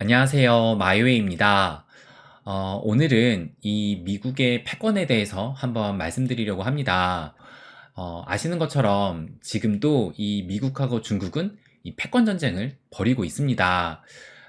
안녕하세요. 마이웨이입니다. 오늘은 이 미국의 패권에 대해서 한번 말씀드리려고 합니다. 아시는 것처럼 지금도 이 미국하고 중국은 이 패권 전쟁을 벌이고 있습니다.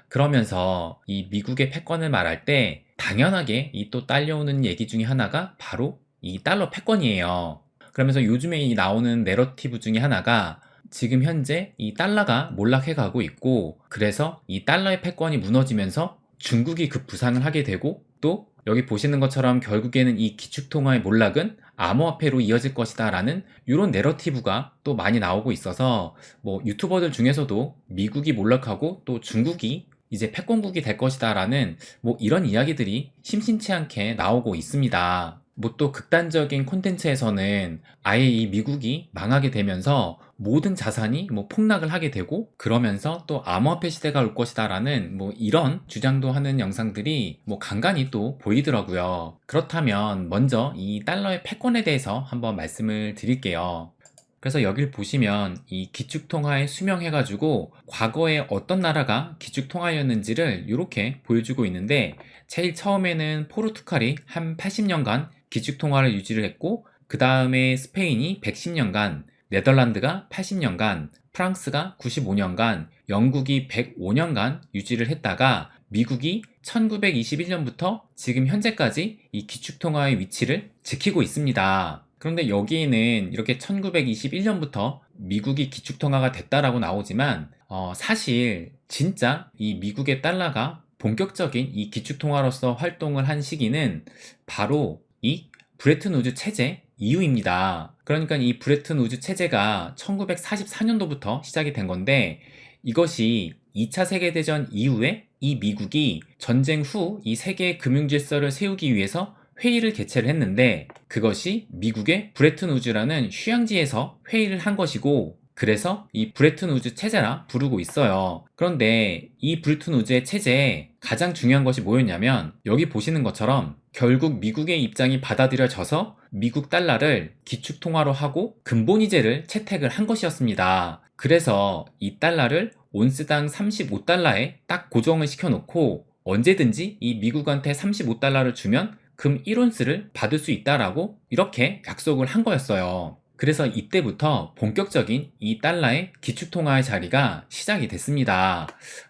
그러면서 이 미국의 패권을 말할 때 당연하게 이 또 딸려오는 얘기 중에 하나가 바로 이 달러 패권이에요. 그러면서 요즘에 이 나오는 내러티브 중에 하나가 지금 현재 이 달러가 몰락해 가고 있고, 그래서 이 달러의 패권이 무너지면서 중국이 급부상을 하게 되고, 또 여기 보시는 것처럼 결국에는 이 기축통화의 몰락은 암호화폐로 이어질 것이다 라는 이런 내러티브가 또 많이 나오고 있어서, 뭐 유튜버들 중에서도 미국이 몰락하고 또 중국이 이제 패권국이 될 것이다 라는 뭐 이런 이야기들이 심심치 않게 나오고 있습니다. 뭐 또 극단적인 콘텐츠에서는 아예 이 미국이 망하게 되면서 모든 자산이 뭐 폭락을 하게 되고, 그러면서 또 암호화폐 시대가 올 것이다 라는 뭐 이런 주장도 하는 영상들이 뭐 간간히 또 보이더라고요. 그렇다면 먼저 이 달러의 패권에 대해서 한번 말씀을 드릴게요. 그래서 여길 보시면 이 기축통화에 수명해가지고 과거에 어떤 나라가 기축통화였는지를 이렇게 보여주고 있는데, 제일 처음에는 포르투갈이 한 80년간 기축통화를 유지를 했고, 그 다음에 스페인이 110년간, 네덜란드가 80년간, 프랑스가 95년간, 영국이 105년간 유지를 했다가 미국이 1921년부터 지금 현재까지 이 기축통화의 위치를 지키고 있습니다. 그런데 여기에는 이렇게 1921년부터 미국이 기축통화가 됐다라고 나오지만, 사실 진짜 이 미국의 달러가 본격적인 이 기축통화로서 활동을 한 시기는 바로 이 브레튼 우즈 체제 이후입니다. 그러니까 이 브레튼 우즈 체제가 1944년도부터 시작이 된 건데, 이것이 2차 세계대전 이후에 이 미국이 전쟁 후 이 세계 금융 질서를 세우기 위해서 회의를 개최를 했는데, 그것이 미국의 브레튼 우즈라는 휴양지에서 회의를 한 것이고, 그래서 이 브레튼 우즈 체제라 부르고 있어요. 그런데 이 브레튼 우즈의 체제에 가장 중요한 것이 뭐였냐면, 여기 보시는 것처럼 결국 미국의 입장이 받아들여져서 미국 달러를 기축통화로 하고 근본이제를 채택을 한 것이었습니다. 그래서 이 달러를 온스당 35달러에 딱 고정을 시켜놓고, 언제든지 이 미국한테 35달러를 주면 금 1온스를 받을 수 있다라고 이렇게 약속을 한 거였어요. 그래서 이때부터 본격적인 이 달러의 기축통화의 자리가 시작이 됐습니다.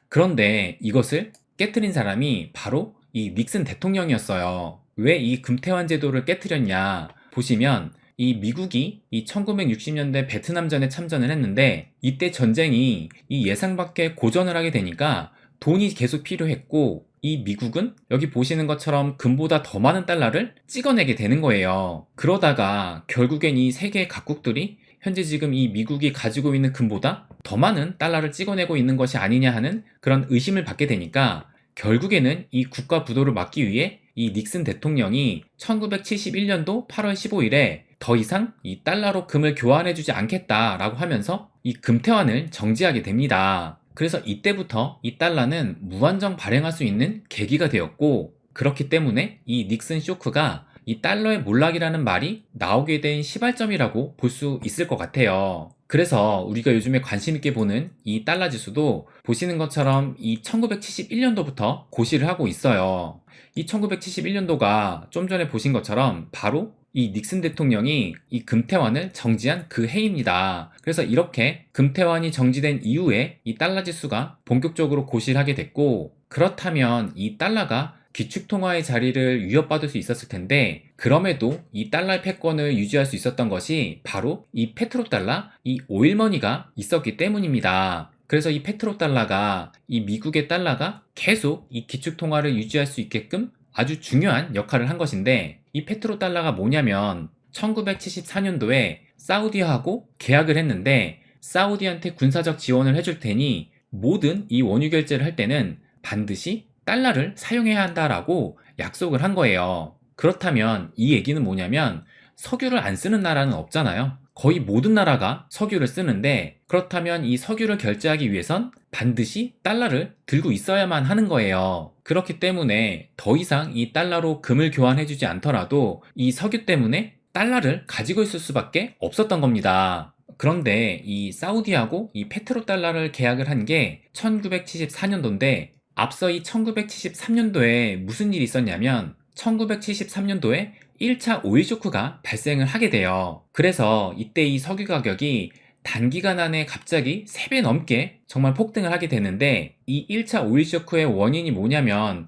그런데 이것을 깨트린 사람이 바로 이 닉슨 대통령이었어요. 왜 이 금태환 제도를 깨트렸냐 보시면, 이 미국이 이 1960년대 베트남전에 참전을 했는데, 이때 전쟁이 이 예상 밖의 고전을 하게 되니까 돈이 계속 필요했고, 이 미국은 여기 보시는 것처럼 금보다 더 많은 달러를 찍어내게 되는 거예요. 그러다가 결국엔 이 세계 각국들이 현재 지금 이 미국이 가지고 있는 금보다 더 많은 달러를 찍어내고 있는 것이 아니냐 하는 그런 의심을 받게 되니까, 결국에는 이 국가 부도를 막기 위해 이 닉슨 대통령이 1971년도 8월 15일에 더 이상 이 달러로 금을 교환해주지 않겠다라고 하면서 이 금태환을 정지하게 됩니다. 그래서 이때부터 이 달러는 무한정 발행할 수 있는 계기가 되었고, 그렇기 때문에 이 닉슨 쇼크가 이 달러의 몰락이라는 말이 나오게 된 시발점이라고 볼 수 있을 것 같아요. 그래서 우리가 요즘에 관심 있게 보는 이 달러 지수도 보시는 것처럼 이 1971년도부터 고시를 하고 있어요. 이 1971년도가 좀 전에 보신 것처럼 바로 이 닉슨 대통령이 이 금태환을 정지한 그 해입니다. 그래서 이렇게 금태환이 정지된 이후에 이 달러 지수가 본격적으로 고시를 하게 됐고, 그렇다면 이 달러가 기축통화의 자리를 위협받을 수 있었을 텐데, 그럼에도 이 달러의 패권을 유지할 수 있었던 것이 바로 이 페트로달러, 이 오일머니가 있었기 때문입니다. 그래서 이 페트로달러가 이 미국의 달러가 계속 이 기축통화를 유지할 수 있게끔 아주 중요한 역할을 한 것인데, 이 페트로달러가 뭐냐면 1974년도에 사우디하고 계약을 했는데, 사우디한테 군사적 지원을 해줄 테니 모든 이 원유 결제를 할 때는 반드시 달러를 사용해야 한다라고 약속을 한 거예요. 그렇다면 이 얘기는 뭐냐면, 석유를 안 쓰는 나라는 없잖아요. 거의 모든 나라가 석유를 쓰는데, 그렇다면 이 석유를 결제하기 위해선 반드시 달러를 들고 있어야만 하는 거예요. 그렇기 때문에 더 이상 이 달러로 금을 교환해주지 않더라도 이 석유 때문에 달러를 가지고 있을 수밖에 없었던 겁니다. 그런데 이 사우디하고 이 페트로달러를 계약을 한 게 1974년도인데, 앞서 이 1973년도에 무슨 일이 있었냐면 1973년도에 1차 오일 쇼크가 발생을 하게 돼요. 그래서 이때 이 석유 가격이 단기간 안에 갑자기 3배 넘게 정말 폭등을 하게 되는데, 이 1차 오일 쇼크의 원인이 뭐냐면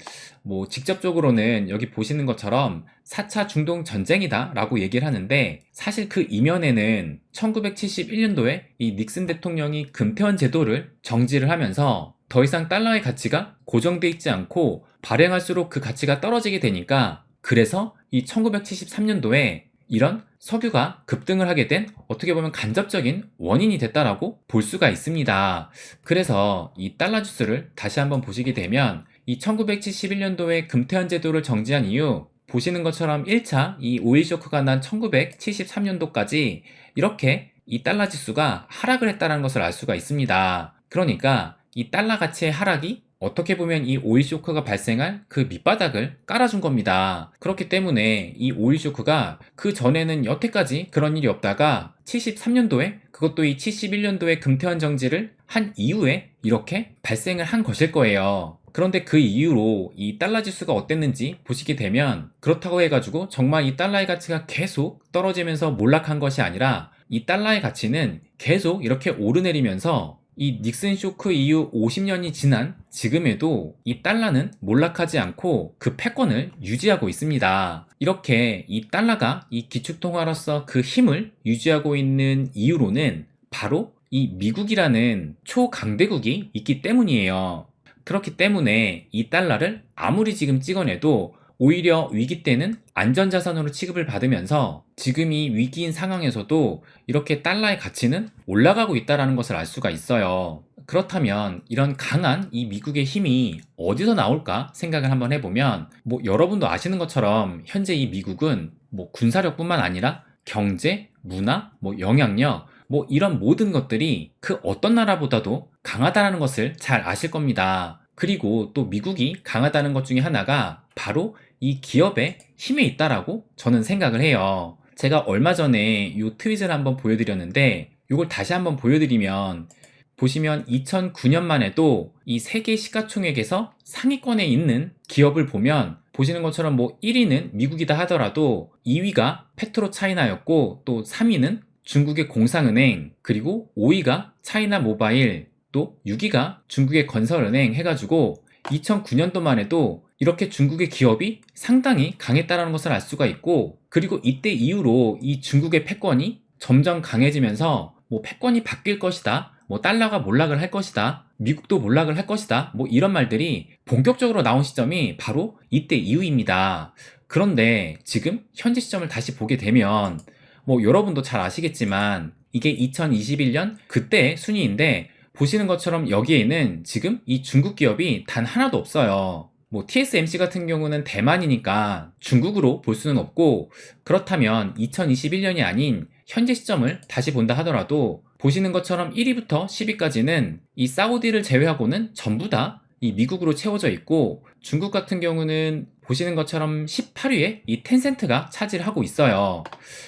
직접적으로는 여기 보시는 것처럼 4차 중동 전쟁이다 라고 얘기를 하는데, 사실 그 이면에는 1971년도에 이 닉슨 대통령이 금태원 제도를 정지를 하면서 더 이상 달러의 가치가 고정돼 있지 않고 발행할수록 그 가치가 떨어지게 되니까, 그래서 이 1973년도에 이런 석유가 급등을 하게 된, 어떻게 보면 간접적인 원인이 됐다라고 볼 수가 있습니다. 그래서 이 달러 지수를 다시 한번 보시게 되면 이 1971년도에 금태환 제도를 정지한 이후 보시는 것처럼 1차 이 오일 쇼크가 난 1973년도까지 이렇게 이 달러 지수가 하락을 했다는 것을 알 수가 있습니다. 그러니까 이 달러 가치의 하락이 어떻게 보면 이 오일 쇼크가 발생할 그 밑바닥을 깔아준 겁니다. 그렇기 때문에 이 오일 쇼크가 그 전에는 여태까지 그런 일이 없다가 73년도에, 그것도 이 71년도에 금태환 정지를 한 이후에 이렇게 발생을 한 것일 거예요. 그런데 그 이후로 이 달러 지수가 어땠는지 보시게 되면, 그렇다고 해가지고 정말 이 달러의 가치가 계속 떨어지면서 몰락한 것이 아니라 이 달러의 가치는 계속 이렇게 오르내리면서 이 닉슨 쇼크 이후 50년이 지난 지금에도 이 달러는 몰락하지 않고 그 패권을 유지하고 있습니다. 이렇게 이 달러가 이 기축통화로서 그 힘을 유지하고 있는 이유로는 바로 이 미국이라는 초강대국이 있기 때문이에요. 그렇기 때문에 이 달러를 아무리 지금 찍어내도 오히려 위기 때는 안전자산으로 취급을 받으면서 지금 이 위기인 상황에서도 이렇게 달러의 가치는 올라가고 있다는 것을 알 수가 있어요. 그렇다면 이런 강한 이 미국의 힘이 어디서 나올까 생각을 한번 해보면, 여러분도 아시는 것처럼 현재 이 미국은 군사력뿐만 아니라 경제, 문화, 영향력, 이런 모든 것들이 그 어떤 나라보다도 강하다는 것을 잘 아실 겁니다. 그리고 또 미국이 강하다는 것 중에 하나가 바로 이 기업의 힘에 있다라고 저는 생각을 해요. 제가 얼마 전에 이 트윗을 한번 보여드렸는데, 이걸 다시 한번 보여드리면, 보시면 2009년만 해도 이 세계 시가총액에서 상위권에 있는 기업을 보면, 보시는 것처럼 1위는 미국이다 하더라도 2위가 페트로차이나였고, 또 3위는 중국의 공상은행, 그리고 5위가 차이나 모바일, 또 6위가 중국의 건설은행 해가지고 2009년도만 해도 이렇게 중국의 기업이 상당히 강했다는 것을 알 수가 있고, 그리고 이때 이후로 이 중국의 패권이 점점 강해지면서 패권이 바뀔 것이다, 달러가 몰락을 할 것이다, 미국도 몰락을 할 것이다, 이런 말들이 본격적으로 나온 시점이 바로 이때 이후입니다. 그런데 지금 현재 시점을 다시 보게 되면 여러분도 잘 아시겠지만 이게 2021년 그때의 순위인데, 보시는 것처럼 여기에는 지금 이 중국 기업이 단 하나도 없어요. TSMC 같은 경우는 대만이니까 중국으로 볼 수는 없고, 그렇다면 2021년이 아닌 현재 시점을 다시 본다 하더라도 보시는 것처럼 1위부터 10위까지는 이 사우디를 제외하고는 전부 다 이 미국으로 채워져 있고, 중국 같은 경우는 보시는 것처럼 18위에 이 텐센트가 차지를 하고 있어요.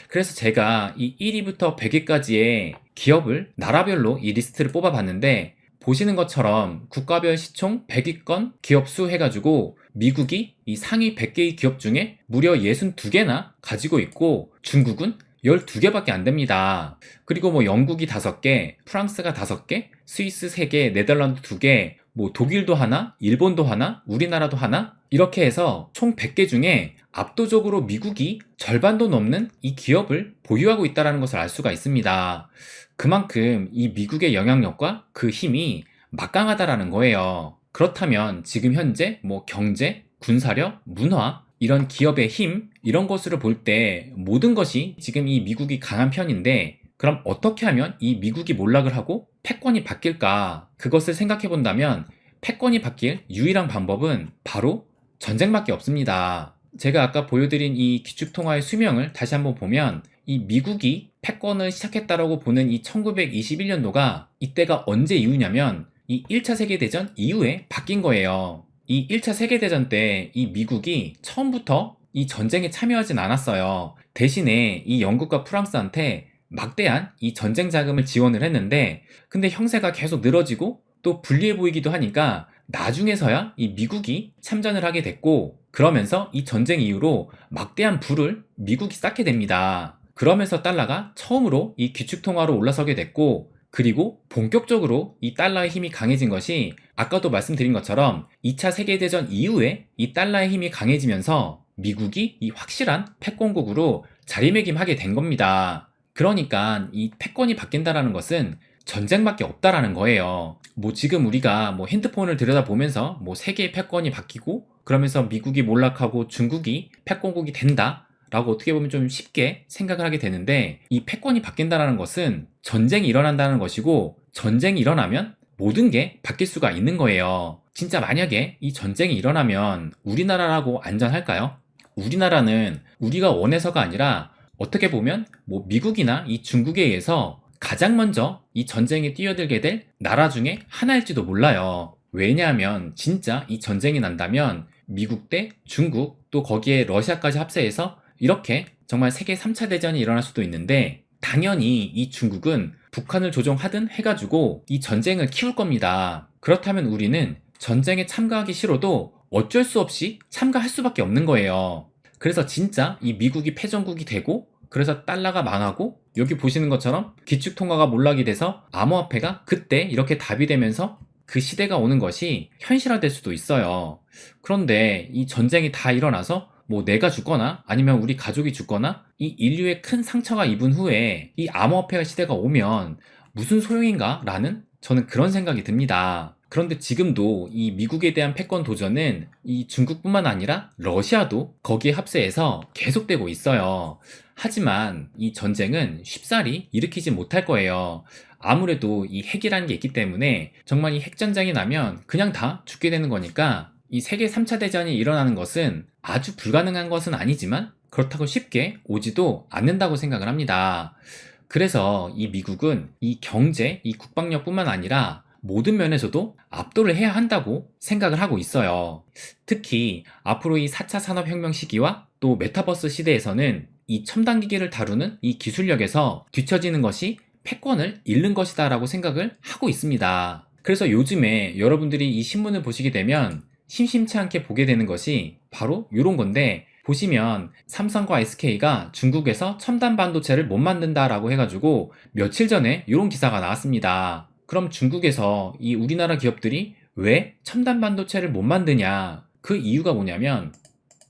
그래서 제가 이 1위부터 100위까지의 기업을 나라별로 이 리스트를 뽑아봤는데, 보시는 것처럼 국가별 시총 100위권 기업 수 해가지고 미국이 이 상위 100개의 기업 중에 무려 62개나 가지고 있고, 중국은 12개밖에 안 됩니다. 그리고 영국이 5개, 프랑스가 5개, 스위스 3개, 네덜란드 2개, 독일도 하나, 일본도 하나, 우리나라도 하나, 이렇게 해서 총 100개 중에 압도적으로 미국이 절반도 넘는 이 기업을 보유하고 있다는 것을 알 수가 있습니다. 그만큼 이 미국의 영향력과 그 힘이 막강하다라는 거예요. 그렇다면 지금 현재 경제, 군사력, 문화, 이런 기업의 힘, 이런 것으로 볼 때 모든 것이 지금 이 미국이 강한 편인데, 그럼 어떻게 하면 이 미국이 몰락을 하고 패권이 바뀔까? 그것을 생각해 본다면 패권이 바뀔 유일한 방법은 바로 전쟁밖에 없습니다. 제가 아까 보여드린 이 기축통화의 수명을 다시 한번 보면, 이 미국이 패권을 시작했다라고 보는 이 1921년도가 이때가 언제 이후냐면 이 1차 세계대전 이후에 바뀐 거예요. 이 1차 세계대전 때 이 미국이 처음부터 이 전쟁에 참여하진 않았어요. 대신에 이 영국과 프랑스한테 막대한 이 전쟁 자금을 지원을 했는데, 근데 형세가 계속 늘어지고 또 불리해 보이기도 하니까 나중에서야 이 미국이 참전을 하게 됐고, 그러면서 이 전쟁 이후로 막대한 부를 미국이 쌓게 됩니다. 그러면서 달러가 처음으로 이 기축통화로 올라서게 됐고, 그리고 본격적으로 이 달러의 힘이 강해진 것이 아까도 말씀드린 것처럼 2차 세계대전 이후에 이 달러의 힘이 강해지면서 미국이 이 확실한 패권국으로 자리매김하게 된 겁니다. 그러니까 이 패권이 바뀐다라는 것은 전쟁밖에 없다라는 거예요. 뭐 지금 우리가 뭐 핸드폰을 들여다보면서 뭐 세계의 패권이 바뀌고 그러면서 미국이 몰락하고 중국이 패권국이 된다 라고 어떻게 보면 좀 쉽게 생각을 하게 되는데, 이 패권이 바뀐다는 것은 전쟁이 일어난다는 것이고, 전쟁이 일어나면 모든 게 바뀔 수가 있는 거예요. 진짜 만약에 이 전쟁이 일어나면 우리나라라고 안전할까요? 우리나라는 우리가 원해서가 아니라 어떻게 보면 뭐 미국이나 이 중국에 의해서 가장 먼저 이 전쟁에 뛰어들게 될 나라 중에 하나일지도 몰라요. 왜냐하면 진짜 이 전쟁이 난다면 미국 대 중국, 또 거기에 러시아까지 합세해서 이렇게 정말 세계 3차 대전이 일어날 수도 있는데, 당연히 이 중국은 북한을 조종하든 해가지고 이 전쟁을 키울 겁니다. 그렇다면 우리는 전쟁에 참가하기 싫어도 어쩔 수 없이 참가할 수밖에 없는 거예요. 그래서 진짜 이 미국이 패전국이 되고, 그래서 달러가 망하고, 여기 보시는 것처럼 기축통화가 몰락이 돼서 암호화폐가 그때 이렇게 답이 되면서 그 시대가 오는 것이 현실화될 수도 있어요. 그런데 이 전쟁이 다 일어나서 뭐 내가 죽거나 아니면 우리 가족이 죽거나 이 인류의 큰 상처가 입은 후에 이 암호화폐 시대가 오면 무슨 소용인가? 라는 저는 그런 생각이 듭니다. 그런데 지금도 이 미국에 대한 패권 도전은 이 중국뿐만 아니라 러시아도 거기에 합세해서 계속되고 있어요. 하지만 이 전쟁은 쉽사리 일으키지 못할 거예요. 아무래도 이 핵이라는 게 있기 때문에 정말 이 핵전쟁이 나면 그냥 다 죽게 되는 거니까, 이 세계 3차 대전이 일어나는 것은 아주 불가능한 것은 아니지만 그렇다고 쉽게 오지도 않는다고 생각을 합니다. 그래서 이 미국은 이 경제, 이 국방력뿐만 아니라 모든 면에서도 압도를 해야 한다고 생각을 하고 있어요. 특히 앞으로 이 4차 산업혁명 시기와 또 메타버스 시대에서는 이 첨단 기기를 다루는 이 기술력에서 뒤처지는 것이 패권을 잃는 것이다 라고 생각을 하고 있습니다. 그래서 요즘에 여러분들이 이 신문을 보시게 되면 심심치 않게 보게 되는 것이 바로 이런 건데, 보시면 삼성과 SK가 중국에서 첨단 반도체를 못 만든다라고 해가지고 며칠 전에 이런 기사가 나왔습니다. 그럼 중국에서 이 우리나라 기업들이 왜 첨단 반도체를 못 만드냐? 그 이유가 뭐냐면,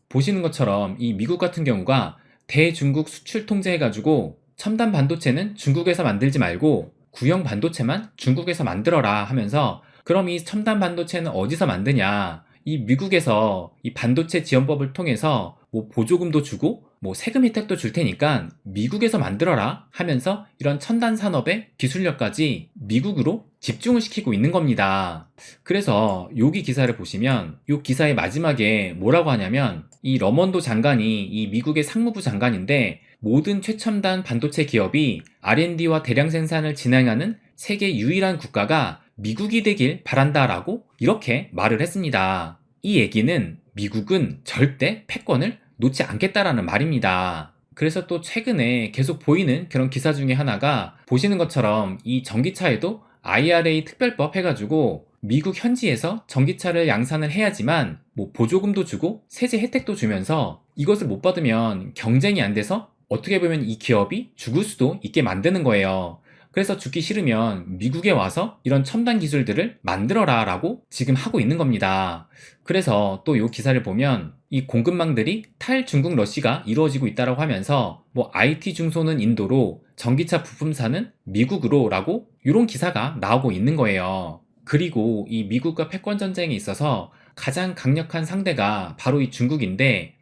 보시는 것처럼 이 미국 같은 경우가 대중국 수출 통제해가지고 첨단 반도체는 중국에서 만들지 말고 구형 반도체만 중국에서 만들어라 하면서, 그럼 이 첨단 반도체는 어디서 만드냐? 이 미국에서 이 반도체 지원법을 통해서 뭐 보조금도 주고 뭐 세금 혜택도 줄 테니까 미국에서 만들어라 하면서 이런 첨단 산업의 기술력까지 미국으로 집중을 시키고 있는 겁니다. 그래서 여기 기사를 보시면 이 기사의 마지막에 뭐라고 하냐면, 이 러먼도 장관이 이 미국의 상무부 장관인데, 모든 최첨단 반도체 기업이 R&D와 대량 생산을 진행하는 세계 유일한 국가가 미국이 되길 바란다라고 이렇게 말을 했습니다. 이 얘기는 미국은 절대 패권을 놓지 않겠다라는 말입니다. 그래서 또 최근에 계속 보이는 그런 기사 중에 하나가, 보시는 것처럼 이 전기차에도 IRA 특별법 해가지고 미국 현지에서 전기차를 양산을 해야지만 뭐 보조금도 주고 세제 혜택도 주면서 이것을 못 받으면 경쟁이 안 돼서 어떻게 보면 이 기업이 죽을 수도 있게 만드는 거예요. 그래서 죽기 싫으면 미국에 와서 이런 첨단 기술들을 만들어라 라고 지금 하고 있는 겁니다. 그래서 또 이 기사를 보면 이 공급망들이 탈중국 러시가 이루어지고 있다고 하면서 뭐 IT 중소는 인도로, 전기차 부품사는 미국으로 라고 이런 기사가 나오고 있는 거예요. 그리고 이 미국과 패권 전쟁에 있어서 가장 강력한 상대가 바로 이 중국인데,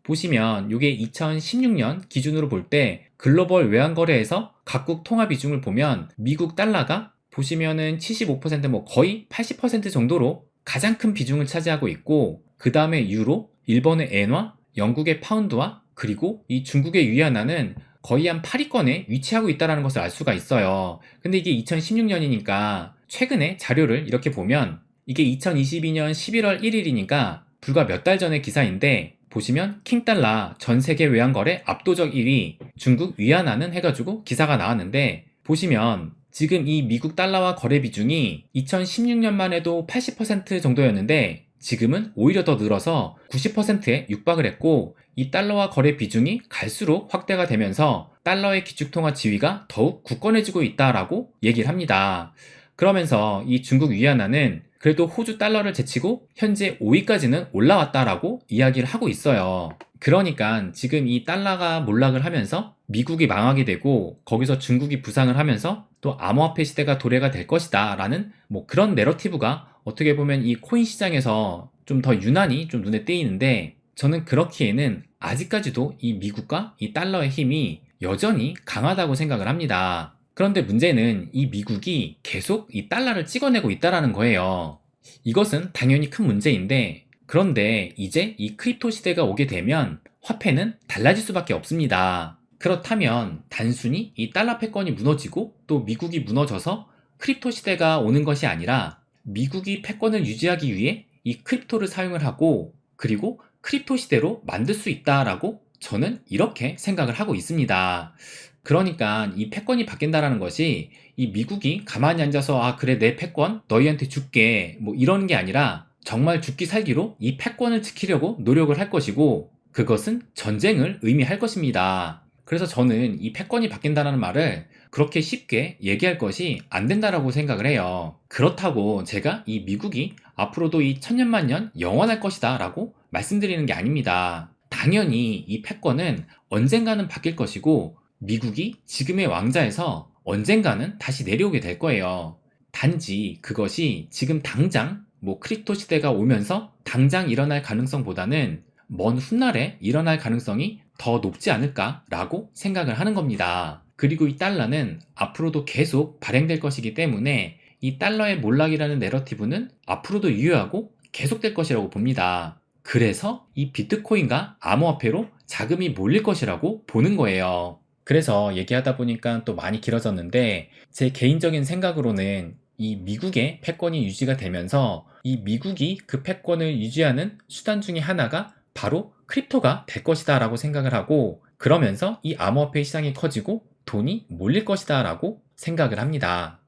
보시면 이게 2016년 기준으로 볼 때 글로벌 외환거래에서 각국 통화 비중을 보면 미국 달러가 보시면은 75%, 뭐 거의 80% 정도로 가장 큰 비중을 차지하고 있고, 그 다음에 유로, 일본의 엔화, 영국의 파운드와 그리고 이 중국의 위안화는 거의 한 8위권에 위치하고 있다는 것을 알 수가 있어요. 근데 이게 2016년이니까 최근에 자료를 이렇게 보면 이게 2022년 11월 1일이니까 불과 몇 달 전의 기사인데, 보시면 킹달러 전 세계 외환거래 압도적 1위 중국 위안화는 해가지고 기사가 나왔는데, 보시면 지금 이 미국 달러와 거래 비중이 2016년만 해도 80% 정도였는데 지금은 오히려 더 늘어서 90%에 육박을 했고, 이 달러와 거래 비중이 갈수록 확대가 되면서 달러의 기축통화 지위가 더욱 굳건해지고 있다라고 얘기를 합니다. 그러면서 이 중국 위안화는 그래도 호주 달러를 제치고 현재 5위까지는 올라왔다라고 이야기를 하고 있어요. 그러니까 지금 이 달러가 몰락을 하면서 미국이 망하게 되고 거기서 중국이 부상을 하면서 또 암호화폐 시대가 도래가 될 것이다 라는 뭐 그런 내러티브가 어떻게 보면 이 코인 시장에서 좀 더 유난히 좀 눈에 띄이는데, 저는 그렇기에는 아직까지도 이 미국과 이 달러의 힘이 여전히 강하다고 생각을 합니다. 그런데 문제는 이 미국이 계속 이 달러를 찍어내고 있다는 거예요. 이것은 당연히 큰 문제인데, 그런데 이제 이 크립토 시대가 오게 되면 화폐는 달라질 수밖에 없습니다. 그렇다면 단순히 이 달러 패권이 무너지고 또 미국이 무너져서 크립토 시대가 오는 것이 아니라, 미국이 패권을 유지하기 위해 이 크립토를 사용을 하고 그리고 크립토 시대로 만들 수 있다라고 저는 이렇게 생각을 하고 있습니다. 그러니까 이 패권이 바뀐다라는 것이 이 미국이 가만히 앉아서 아 그래 내 패권 너희한테 줄게 뭐 이런 게 아니라 정말 죽기 살기로 이 패권을 지키려고 노력을 할 것이고, 그것은 전쟁을 의미할 것입니다. 그래서 저는 이 패권이 바뀐다는 말을 그렇게 쉽게 얘기할 것이 안 된다라고 생각을 해요. 그렇다고 제가 이 미국이 앞으로도 이 천년만년 영원할 것이다 라고 말씀드리는 게 아닙니다. 당연히 이 패권은 언젠가는 바뀔 것이고 미국이 지금의 왕자에서 언젠가는 다시 내려오게 될 거예요. 단지 그것이 지금 당장 뭐 크립토 시대가 오면서 당장 일어날 가능성보다는 먼 훗날에 일어날 가능성이 더 높지 않을까라고 생각을 하는 겁니다. 그리고 이 달러는 앞으로도 계속 발행될 것이기 때문에 이 달러의 몰락이라는 내러티브는 앞으로도 유효하고 계속될 것이라고 봅니다. 그래서 이 비트코인과 암호화폐로 자금이 몰릴 것이라고 보는 거예요. 그래서 얘기하다 보니까 또 많이 길어졌는데, 제 개인적인 생각으로는 이 미국의 패권이 유지가 되면서 이 미국이 그 패권을 유지하는 수단 중에 하나가 바로 크립토가 될 것이다 라고 생각을 하고, 그러면서 이 암호화폐 시장이 커지고 돈이 몰릴 것이다 라고 생각을 합니다.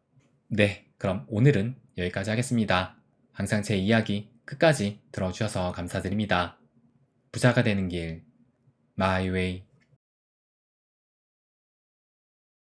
네, 그럼 오늘은 여기까지 하겠습니다. 항상 제 이야기 끝까지 들어주셔서 감사드립니다. 부자가 되는 길, 마이웨이.